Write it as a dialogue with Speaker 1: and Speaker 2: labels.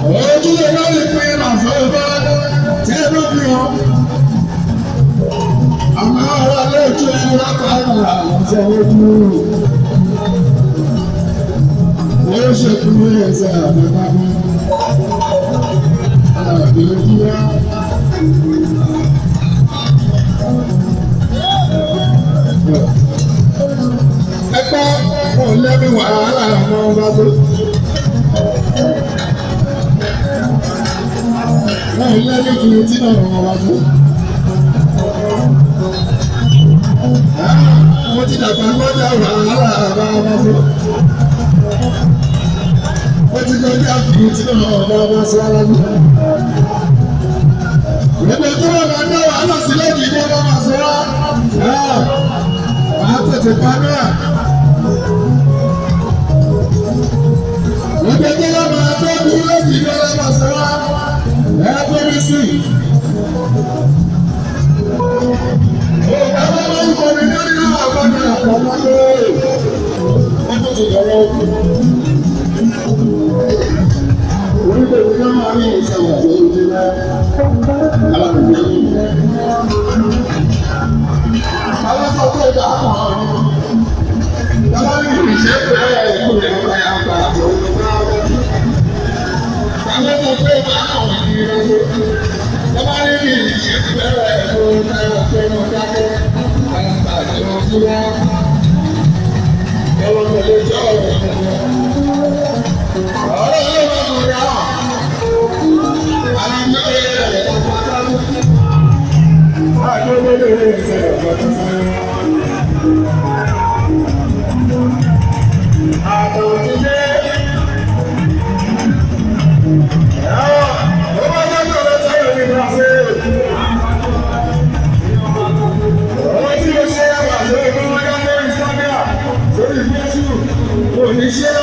Speaker 1: Ojú lè má lè pín ìrànṣọ́ ìbá tí ẹ ló fi hàn. Àmọ́ ọ̀rọ̀ lójú ẹni lápá ìrànlá lọ́sẹ̀ ojú. Wọ́n ṣe kúrú ẹsẹ̀ àbẹ̀bàbí. Àbí ojú wá. Ẹgbẹ́ wọn lẹ́bí wàhálà àwọn ọba tó. Wọ́n lẹ́bí kìí tí náà wọ́n wá tó. Mo ti dàgbà lọ́jà wàhálà àwọn ọba tó. Mo ti lọ́jà kìí tí náà wọ́n ọba tó ara ní. Gbogbo tó wà máa dá wàhálà sílẹ̀ kìí ní ọba máa sọ wá. Màá tètè pa náà. Gbogbo tó wà máa tó kú lẹ́kìí ní ọba máa sọ wá. Ẹ̀ẹ́dẹ́gbẹ̀rún sí. Bàbá máa ń kọ́ni lórí náà àgbàdo àpamọ́ lórí. Wọ́n tó ti lọ́wọ́ òkú. Onígbèwé náà máa ń yẹ ìṣẹ̀wọ̀ tó ń di náà. Alákòókò yìí. Àwọn sọ pé ìgbà kan ọ̀run. Bàbá mi kì í ṣe pé ẹ̀kú rẹ̀ ń bá yà ń bá àbọ̀ òun náà wọ́n. Bàbá sọ pé ìgbà kan ọ̀run. Bàbá mi kì í ṣe pé ẹ̀kú rẹ̀ ń bá yà ń bá àbọ̀ òun náà wọ́n. Ọlọ́run lè jọ ọ̀rọ̀ ọ̀rọ̀ yóò máa mú ra ọ̀. Àwọn ọmọ rẹ̀ rẹ̀ lọ́pọ̀ sáré. Àgbélé lè ṣe ọ̀pọ̀ tó sáré. Àtọ̀ ti dé. Ó bá dájọ́ lọ sáré ní Brazil. Ọ̀rọ̀ tí ó ṣe é wà lórí ọmọ ọmọdé lórí Instagram lórí Facebook. Kò ní ṣe é